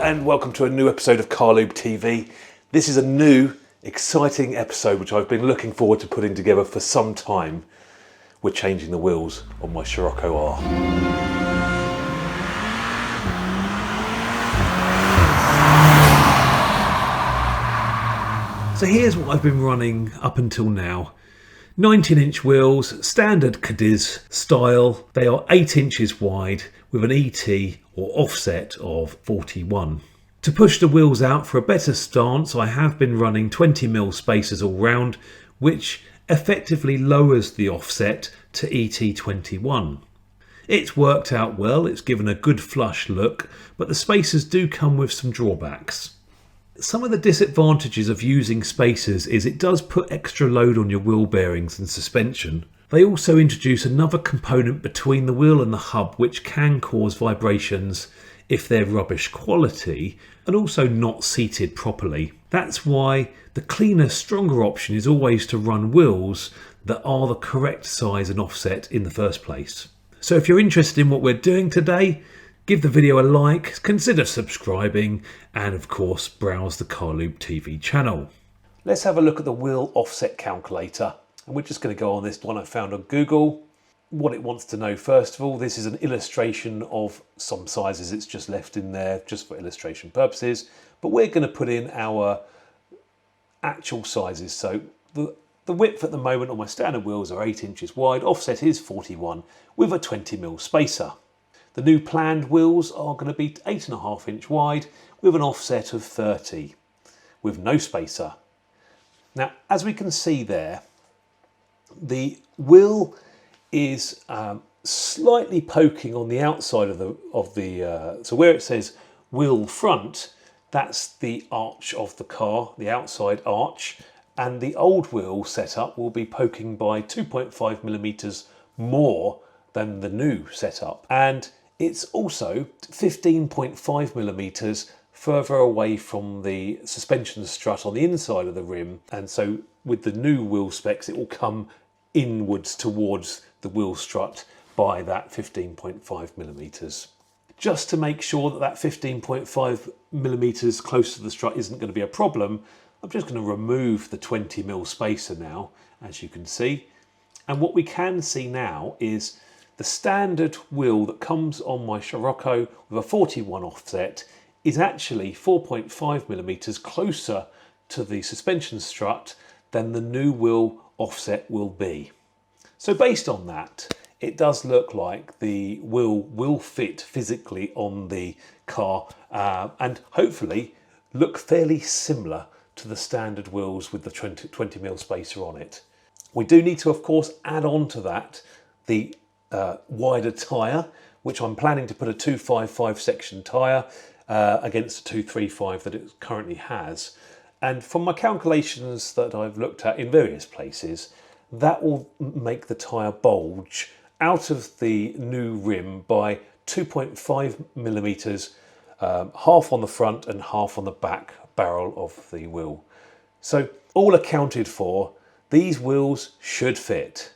and welcome to a new episode of Carlubetv. This is a new, exciting episode which I've been looking forward to putting together for some time. We're changing the wheels on my Scirocco R. So here's what I've been running up until now. 19-inch wheels, standard Cadiz style. They are 8 inches wide with an ET or offset of 41. To push the wheels out for a better stance, I have been running 20mm spacers all round, which effectively lowers the offset to ET21. It's worked out well, it's given a good flush look, but the spacers do come with some drawbacks. Some of the disadvantages of using spacers is it does put extra load on your wheel bearings and suspension. They also introduce another component between the wheel and the hub which can cause vibrations if they're rubbish quality and also not seated properly. That's why the cleaner, stronger option is always to run wheels that are the correct size and offset in the first place. So if you're interested in what we're doing today, give the video a like, consider subscribing, and of course browse the Carlubetv channel. Let's have a look at the wheel offset calculator, and we're just going to go on this one I found on Google. What it wants to know first of all, this is an illustration of some sizes it's just left in there just for illustration purposes, but we're going to put in our actual sizes. So the width at the moment on my standard wheels are 8 inches wide, offset is 41 with a 20mm spacer. The new planned wheels are going to be 8.5 inch wide with an offset of 30 with no spacer. Now, as we can see there, the wheel is slightly poking on the outside of the so where it says wheel front, that's the arch of the car, the outside arch, and the old wheel setup will be poking by 2.5mm more than the new setup, and it's also 15.5mm further away from the suspension strut on the inside of the rim, and so with the new wheel specs it will come inwards towards the wheel strut by that 15.5mm. Just to make sure that that 15.5mm close to the strut isn't going to be a problem, I'm just going to remove the 20mm spacer now, as you can see, and what we can see now is the standard wheel that comes on my Scirocco with a 41 offset is actually 4.5mm closer to the suspension strut than the new wheel offset will be. So based on that, it does look like the wheel will fit physically on the car and hopefully look fairly similar to the standard wheels with the 20mm spacer on it. We do need to, of course, add on to that the wider tyre, which I'm planning to put a 255 section tyre against the 235 that it currently has. And from my calculations that I've looked at in various places, that will make the tyre bulge out of the new rim by 2.5mm, half on the front and half on the back barrel of the wheel. So all accounted for, these wheels should fit.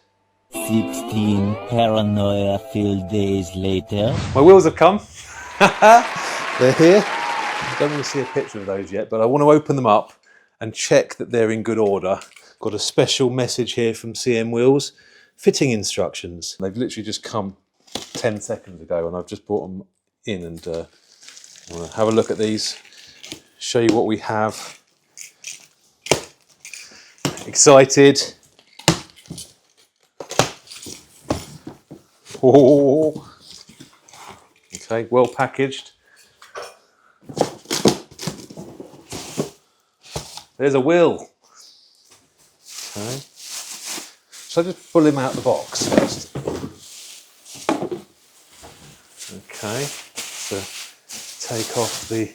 16 paranoia-filled days later. My wheels have come. They're here. I don't want to see a picture of those yet, but I want to open them up and check that they're in good order. Got a special message here from CM Wheels. Fitting instructions. They've literally just come 10 seconds ago and I've just brought them in, and I want to have a look at these, show you what we have. Excited. Oh. Okay, well packaged. There's a wheel. Okay. So I just pull him out the box first. Okay, so take off the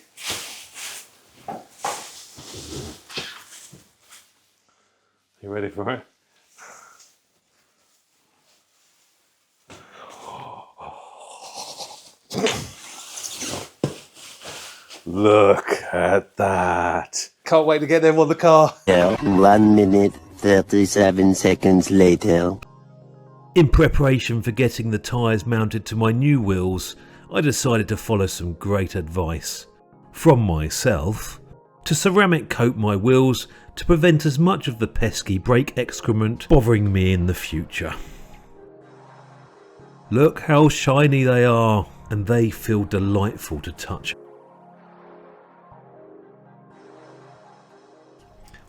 You ready for it? Look at that. Can't wait to get them on the car. 1 minute, 37 seconds later. In preparation for getting the tyres mounted to my new wheels, I decided to follow some great advice. from myself to ceramic coat my wheels to prevent as much of the pesky brake excrement bothering me in the future. Look how shiny they are, and they feel delightful to touch.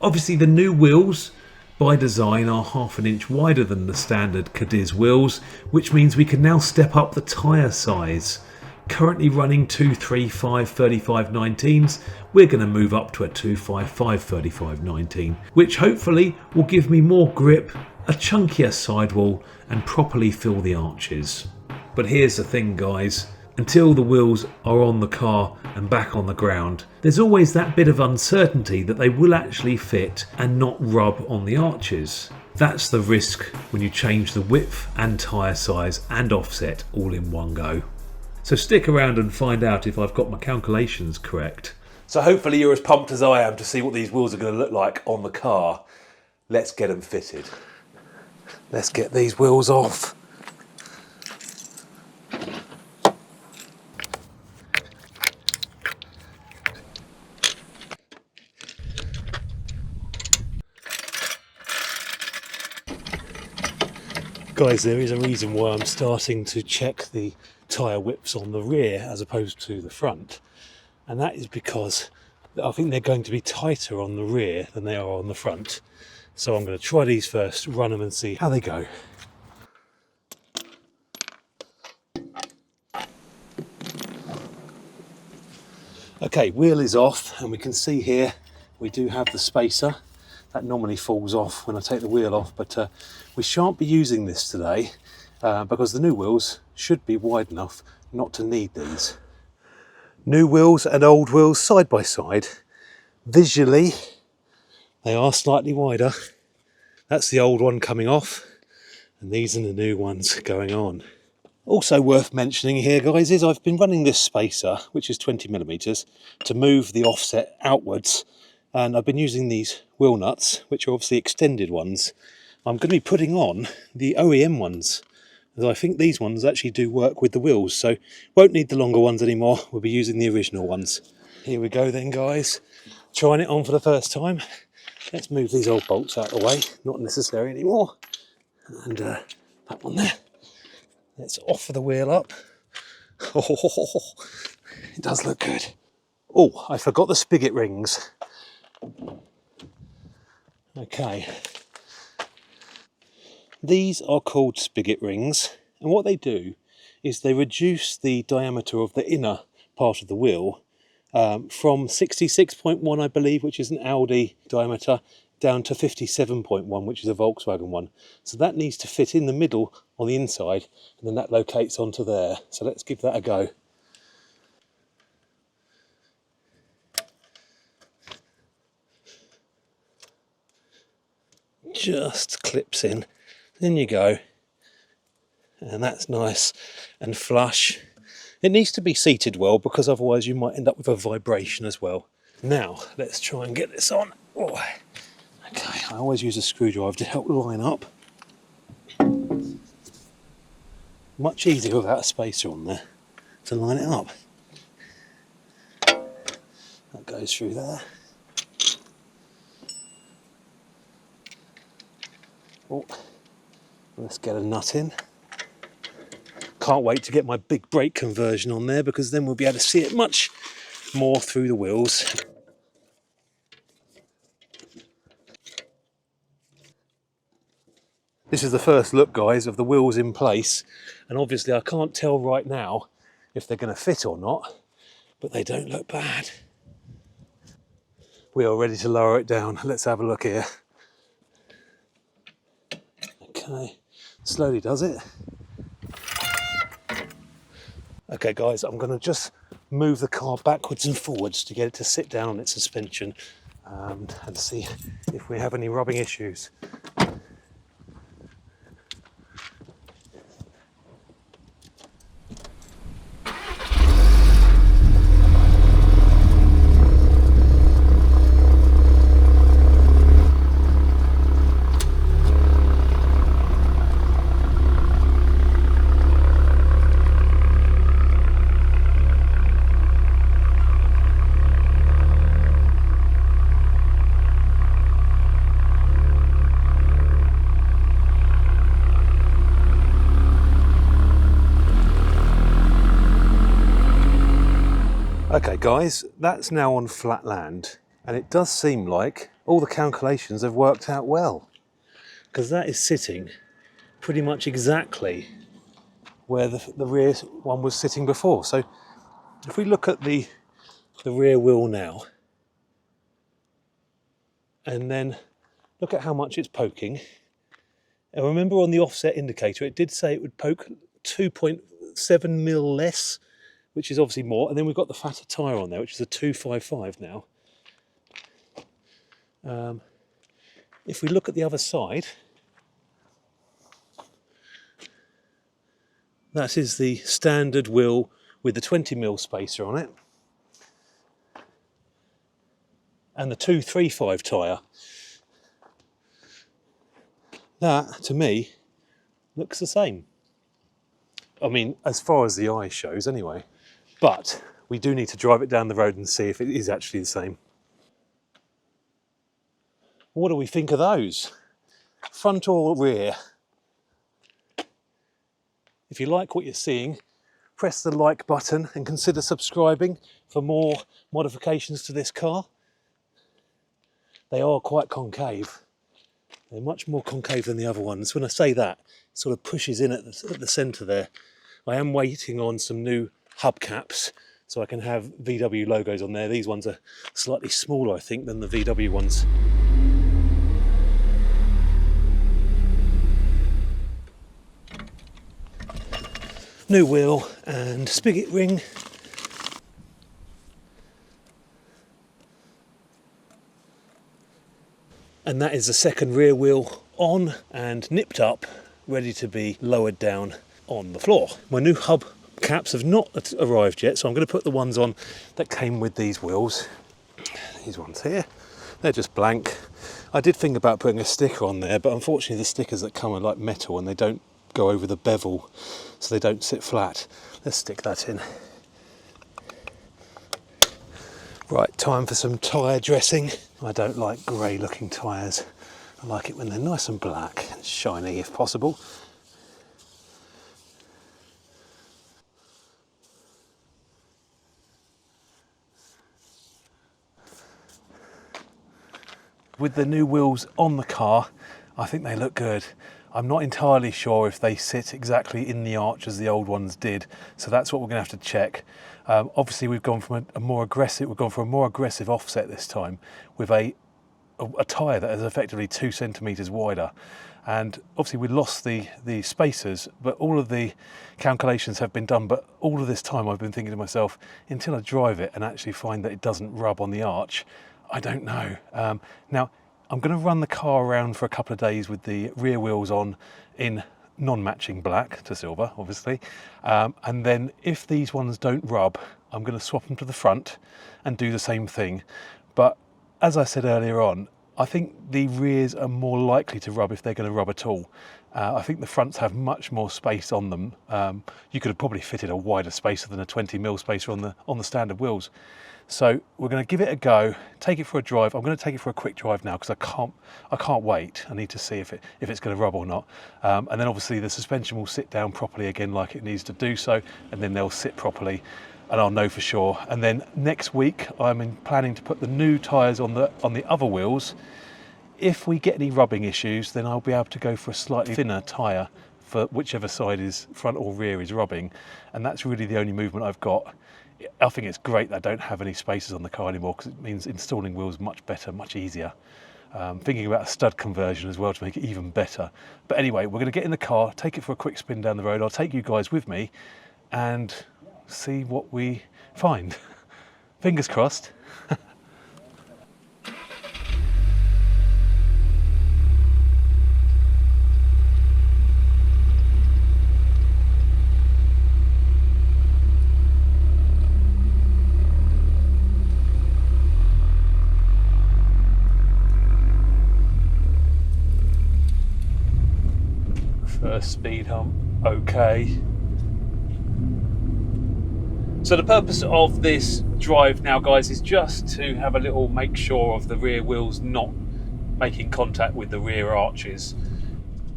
Obviously the new wheels by design are 1/2 inch wider than the standard Cadiz wheels, which means we can now step up the tyre size. Currently running 235 35/19s, we're going to move up to a 255 35/19, which hopefully will give me more grip, a chunkier sidewall and properly fill the arches. But here's the thing guys, until the wheels are on the car and back on the ground, there's always that bit of uncertainty that they will actually fit and not rub on the arches. That's the risk when you change the width and tyre size and offset all in one go. So stick around and find out if I've got my calculations correct. So hopefully you're as pumped as I am to see what these wheels are going to look like on the car. Let's get them fitted. Let's get these wheels off. Guys, there is a reason why I'm starting to check the tyre widths on the rear as opposed to the front, and that is because I think they're going to be tighter on the rear than they are on the front. So I'm going to try these first, run them and see how they go. Okay, wheel is off, and we can see here we do have the spacer. That normally falls off when I take the wheel off, but we shan't be using this today because the new wheels should be wide enough not to need these. New wheels and old wheels side by side. Visually, they are slightly wider. That's the old one coming off, and these are the new ones going on. Also worth mentioning here, guys, is I've been running this spacer, which is 20mm, to move the offset outwards. And I've been using these wheel nuts, which are obviously extended ones. I'm going to be putting on the OEM ones, as I think these ones actually do work with the wheels, so won't need the longer ones anymore. We'll be using the original ones. Here we go then, guys. Trying it on for the first time. Let's move these old bolts out of the way. Not necessary anymore. And that one there. Let's offer the wheel up. Oh, it does look good. Oh, I forgot the spigot rings. Okay, these are called spigot rings, and what they do is they reduce the diameter of the inner part of the wheel from 66.1, I believe, which is an Audi diameter, down to 57.1, which is a Volkswagen one. So that needs to fit in the middle on the inside, and then that locates onto there. So let's give that a go. Just clips in, in you go, and that's nice and flush. It needs to be seated well because otherwise you might end up with a vibration as well. Now let's try and get this on. Oh. Okay, I always use a screwdriver to help line up. Much easier without a spacer on there to line it up. That goes through there. Oh, let's get a nut in. Can't wait to get my big brake conversion on there because then we'll be able to see it much more through the wheels. This is the first look, guys, of the wheels in place, and obviously I can't tell right now if they're going to fit or not, but they don't look bad. We are ready to lower it down. Let's have a look here. Okay, slowly does it. Okay guys, I'm going to just move the car backwards and forwards to get it to sit down on its suspension and see if we have any rubbing issues. guys, that's now on flat land, and it does seem like all the calculations have worked out well, because that is sitting pretty much exactly where the rear one was sitting before. So if we look at the rear wheel now, and then look at how much it's poking. And remember on the offset indicator, it did say it would poke 2.7 mil less, which is obviously more. And then we've got the fatter tyre on there, which is a 255 now. If we look at the other side, that is the standard wheel with the 20 mil spacer on it. And the 235 tyre. That, to me, looks the same. I mean, as far as the eye shows anyway. But we do need to drive it down the road and see if it is actually the same. What do we think of those? Front or rear? If you like what you're seeing, press the like button and consider subscribing for more modifications to this car. They are quite concave. They're much more concave than the other ones. When I say that, it sort of pushes in at the centre there. I am waiting on some new hubcaps so I can have VW logos on there. These ones are slightly smaller, I think, than the VW ones. New wheel and spigot ring. And that is the second rear wheel on and nipped up, ready to be lowered down on the floor. My new hub caps have not arrived yet, so I'm going to put the ones on that came with these wheels. These ones here, they're just blank. I did think about putting a sticker on there, but unfortunately the stickers that come are like metal and they don't go over the bevel, so they don't sit flat. Let's stick that in. Right, time for some tyre dressing. I don't like grey looking tyres. I like it when they're nice and black and shiny if possible. With the new wheels on the car, I think they look good. I'm not entirely sure if they sit exactly in the arch as the old ones did, so that's what we're going to have to check. Obviously, we've gone from a more aggressive offset this time with a tyre that is effectively 2 centimetres wider, and obviously we lost the spacers, but all of the calculations have been done. But all of this time, I've been thinking to myself, until I drive it and actually find that it doesn't rub on the arch, I don't know. Now, I'm going to run the car around for a couple of days with the rear wheels on in non-matching black to silver, obviously. And then if these ones don't rub, I'm going to swap them to the front and do the same thing. But as I said earlier on, I think the rears are more likely to rub if they're going to rub at all. I think the fronts have much more space on them. You could have probably fitted a wider spacer than a 20mm spacer on the standard wheels. So we're going to give it a go, take it for a drive. I'm going to take it for a quick drive now because I can't wait. I need to see if it's going to rub or not. And then obviously the suspension will sit down properly again like it needs to do so, and then they'll sit properly and I'll know for sure. And then next week I'm planning to put the new tyres on the other wheels. If we get any rubbing issues, then I'll be able to go for a slightly thinner tyre for whichever side is front or rear is rubbing, and that's really the only movement I've got. I think it's great that I don't have any spacers on the car anymore because it means installing wheels much better, much easier. Thinking about a stud conversion as well to make it even better. But anyway, we're going to get in the car, take it for a quick spin down the road. I'll take you guys with me and see what we find. Fingers crossed. First speed hump, okay. So the purpose of this drive now, guys, is just to have a little make sure of the rear wheels not making contact with the rear arches.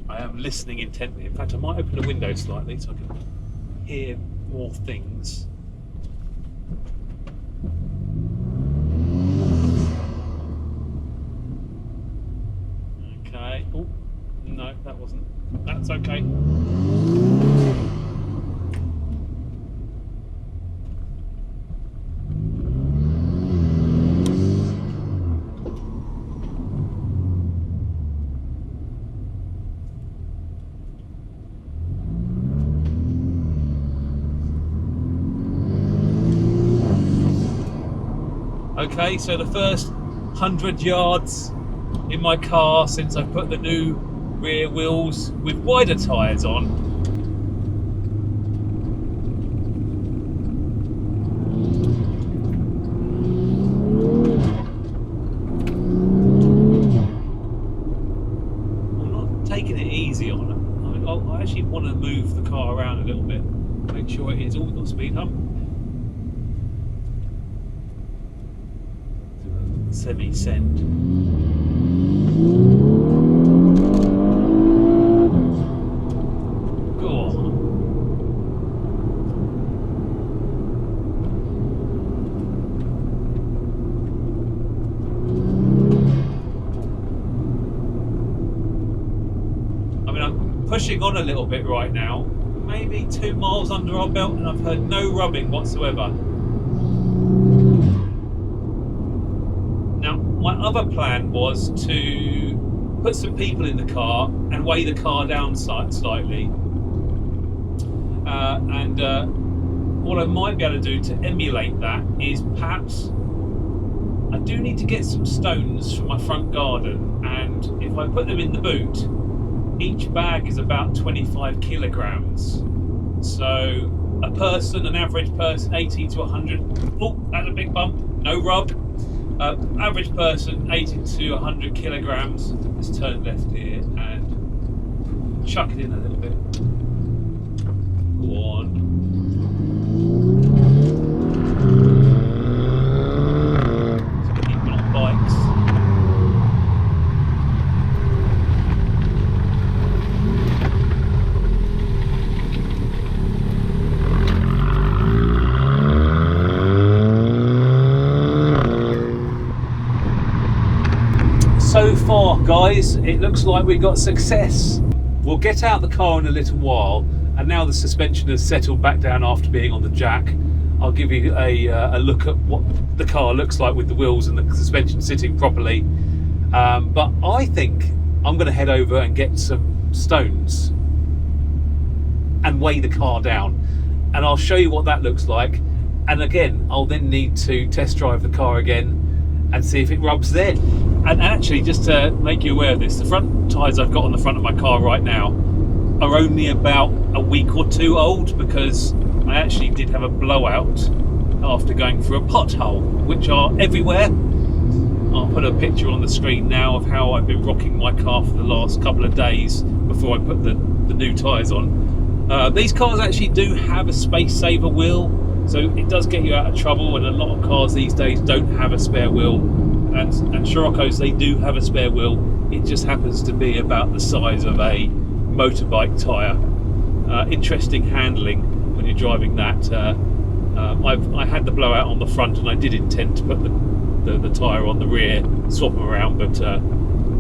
I am listening intently. In fact, I might open the window slightly so I can hear more things. Okay, so the first 100 yards in my car since I put the new rear wheels with wider tyres on. I'm not taking it easy on them. I actually want to move the car around a little bit, make sure it is. Oh, we've got a speed hump. Semi-send. Go on. I mean, I'm pushing on a little bit right now, maybe 2 miles under our belt, and I've heard no rubbing whatsoever. My other plan was to put some people in the car and weigh the car down slightly. What I might be able to do to emulate that is perhaps I do need to get some stones from my front garden, and if I put them in the boot, each bag is about 25 kilograms. So an average person, 80 to 100. Oh, that's a big bump. No rub. Average person, 80 to 100 kilograms. Let's turn left here and chuck it in a little bit. Go on. So people on bikes. So far, guys, it looks like we got success. We'll get out the car in a little while, and now the suspension has settled back down after being on the jack. I'll give you a look at what the car looks like with the wheels and the suspension sitting properly. But I think I'm going to head over and get some stones and weigh the car down, and I'll show you what that looks like. And again, I'll then need to test drive the car again and see if it rubs then. And actually, just to make you aware of this, the front tyres I've got on the front of my car right now are only about a week or 2 old, because I actually did have a blowout after going through a pothole, which are everywhere. I'll put a picture on the screen now of how I've been rocking my car for the last couple of days before I put the new tyres on. These cars actually do have a space saver wheel, so it does get you out of trouble, and a lot of cars these days don't have a spare wheel, and Scirocco's, they do have a spare wheel. It just happens to be about the size of a motorbike tyre. Interesting handling when you're driving that. I had the blowout on the front, and I did intend to put the tyre on the rear, swap them around, but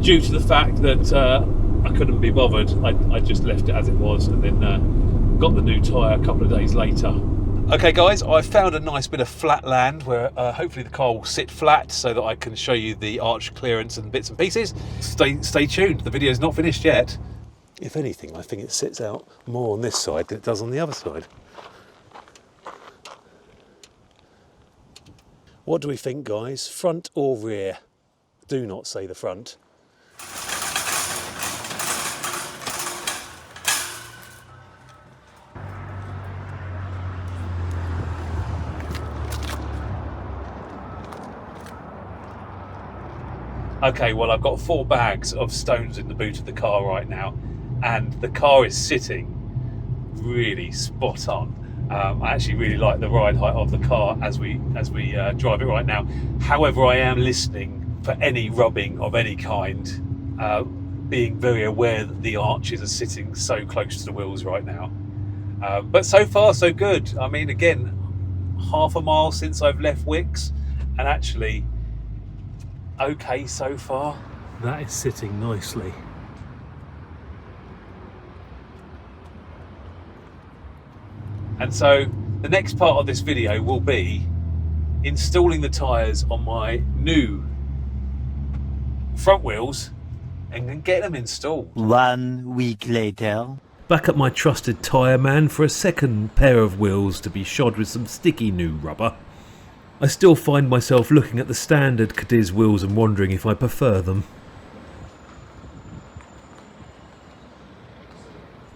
due to the fact that I couldn't be bothered, I just left it as it was, and then got the new tyre a couple of days later. Okay guys, I've found a nice bit of flat land where hopefully the car will sit flat so that I can show you the arch clearance and bits and pieces. Stay tuned, the video's not finished yet. If anything, I think it sits out more on this side than it does on the other side. What do we think, guys? Front or rear? Do not say the front. Okay, well, I've got 4 bags of stones in the boot of the car right now, and the car is sitting really spot on. I actually really like the ride height of the car as we drive it right now. However, I am listening for any rubbing of any kind, being very aware that the arches are sitting so close to the wheels right now. But so far, so good. I mean, again, half a mile since I've left Wicks, and actually okay so far. That is sitting nicely. And so the next part of this video will be installing the tyres on my new front wheels and then get them installed. 1 week later. Back at my trusted tyre man for a second pair of wheels to be shod with some sticky new rubber. I still find myself looking at the standard Cadiz wheels and wondering if I prefer them.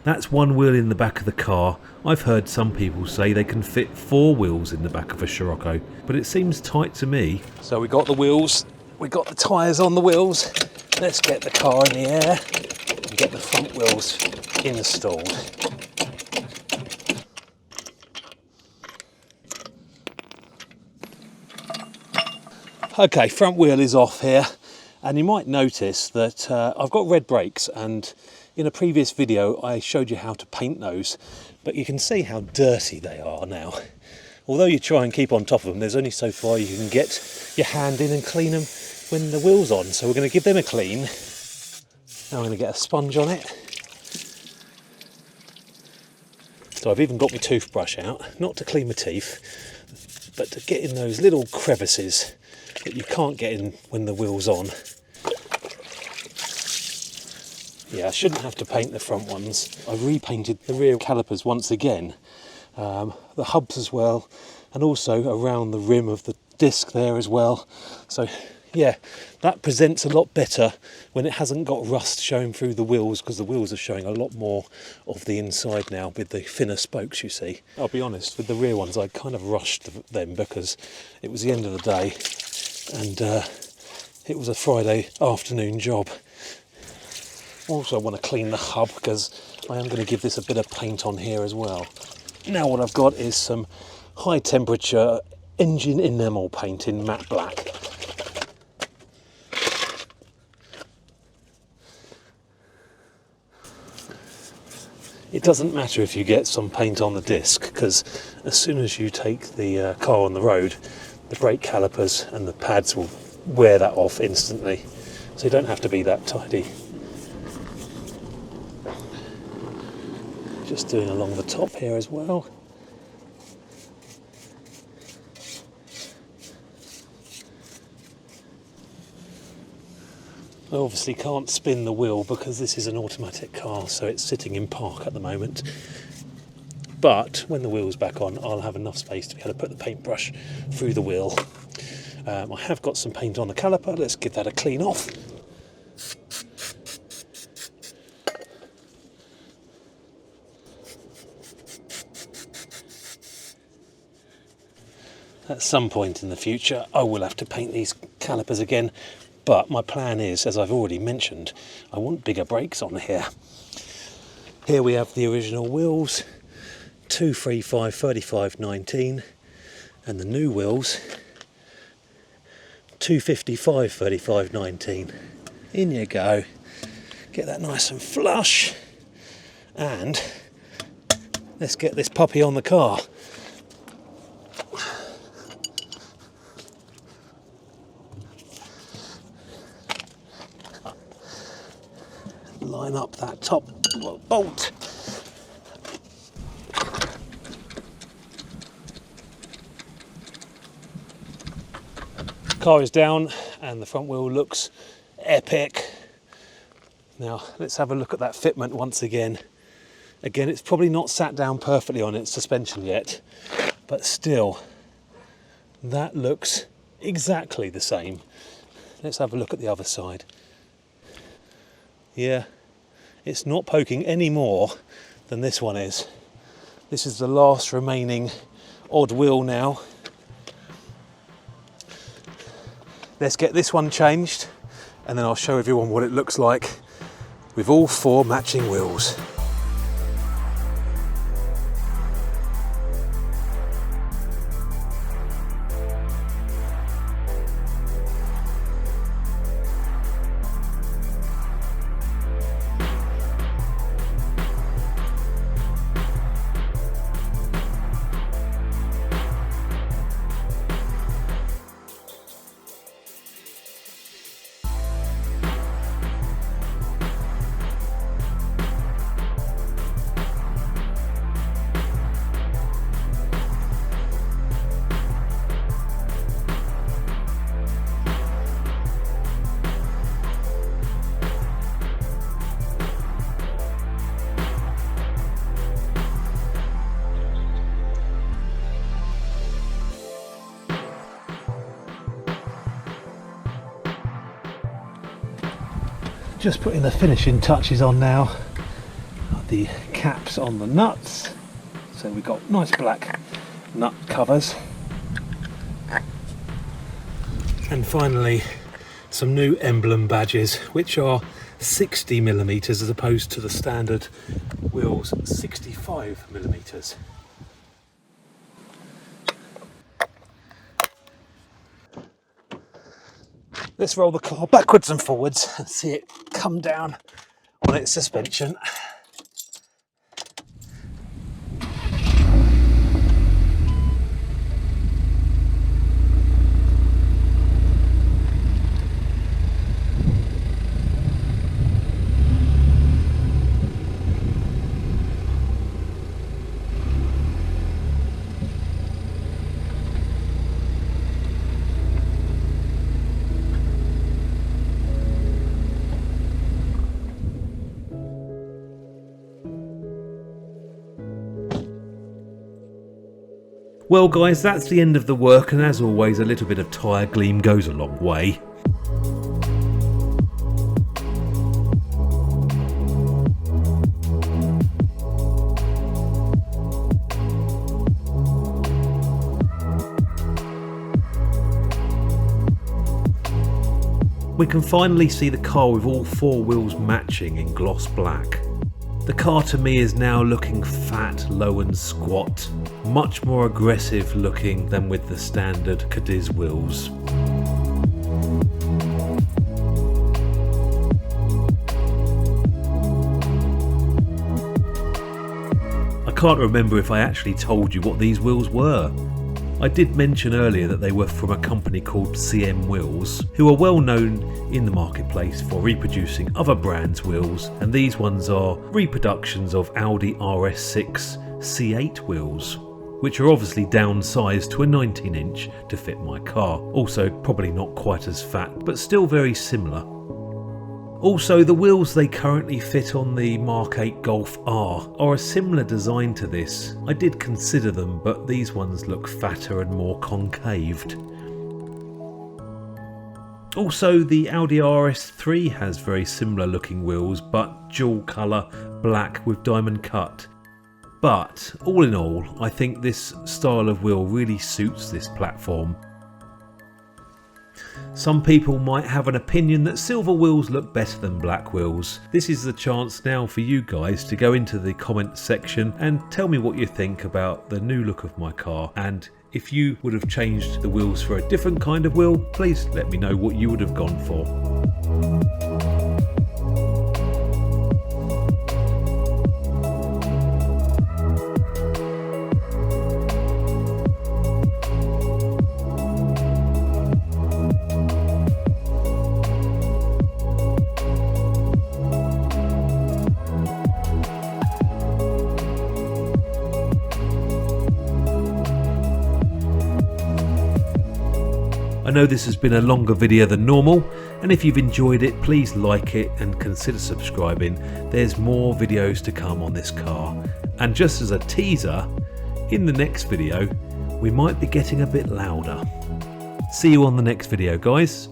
That's one wheel in the back of the car. I've heard some people say they can fit 4 wheels in the back of a Scirocco, but it seems tight to me. So we got the wheels, we got the tyres on the wheels. Let's get the car in the air and get the front wheels installed. Okay, front wheel is off here, and you might notice that I've got red brakes, and in a previous video I showed you how to paint those, but you can see how dirty they are now. Although you try and keep on top of them, there's only so far you can get your hand in and clean them when the wheel's on. So we're going to give them a clean. Now I'm going to get a sponge on it. So I've even got my toothbrush out, not to clean my teeth, but to get in those little crevices that you can't get in when the wheel's on. Yeah, I shouldn't have to paint the front ones. I've repainted the rear calipers once again, the hubs as well, and also around the rim of the disc there as well. So yeah, that presents a lot better when it hasn't got rust showing through the wheels, because the wheels are showing a lot more of the inside now with the thinner spokes, you see. I'll be honest, with the rear ones I kind of rushed them because it was the end of the day and it was a Friday afternoon job. Also want to clean the hub because I am going to give this a bit of paint on here as well. Now what I've got is some high temperature engine enamel paint in matte black. It doesn't matter if you get some paint on the disc, because as soon as you take the car on the road, the brake calipers and the pads will wear that off instantly. So you don't have to be that tidy. Just doing along the top here as well. I obviously can't spin the wheel because this is an automatic car, so it's sitting in park at the moment. But when the wheel's back on, I'll have enough space to be able to put the paintbrush through the wheel. I have got some paint on the caliper. Let's give that a clean off. At some point in the future, I will have to paint these calipers again. But my plan is, as I've already mentioned, I want bigger brakes on here. Here we have the original wheels, 235 35 19, and the new wheels, 255 35 19. In you go. Get that nice and flush, and let's get this puppy on the car. Line up that top bolt. Car is down and the front wheel looks epic. Now let's have a look at that fitment once again. Again, it's probably not sat down perfectly on its suspension yet, but still, that looks exactly the same. Let's have a look at the other side. Yeah, it's not poking any more than this one is. This is the last remaining odd wheel now. Let's get this one changed and then I'll show everyone what it looks like with all 4 matching wheels. Just putting the finishing touches on now. The caps on the nuts. So we've got nice black nut covers. And finally, some new emblem badges, which are 60mm as opposed to the standard wheels 65mm. Let's roll the car backwards and forwards and see it come down on its suspension. Well guys, that's the end of the work, and as always a little bit of tyre gleam goes a long way. We can finally see the car with all four wheels matching in gloss black. The car to me is now looking fat, low and squat, much more aggressive looking than with the standard Cadiz wheels. I can't remember if I actually told you what these wheels were. I did mention earlier that they were from a company called CM Wheels, who are well known in the marketplace for reproducing other brands' wheels, and these ones are reproductions of Audi RS6 C8 wheels, which are obviously downsized to a 19-inch to fit my car. Also probably not quite as fat, but still very similar. Also, the wheels they currently fit on the Mark 8 Golf R are a similar design to this. I did consider them, but these ones look fatter and more concaved. Also, the Audi RS3 has very similar looking wheels, but dual colour black with diamond cut. But all in all, I think this style of wheel really suits this platform. Some people might have an opinion that silver wheels look better than black wheels. This is the chance now for you guys to go into the comment section and tell me what you think about the new look of my car, and if you would have changed the wheels for a different kind of wheel, please let me know what you would have gone for. I know this has been a longer video than normal, and if you've enjoyed it, please like it and consider subscribing. There's more videos to come on this car. And just as a teaser, in the next video, we might be getting a bit louder. See you on the next video, guys.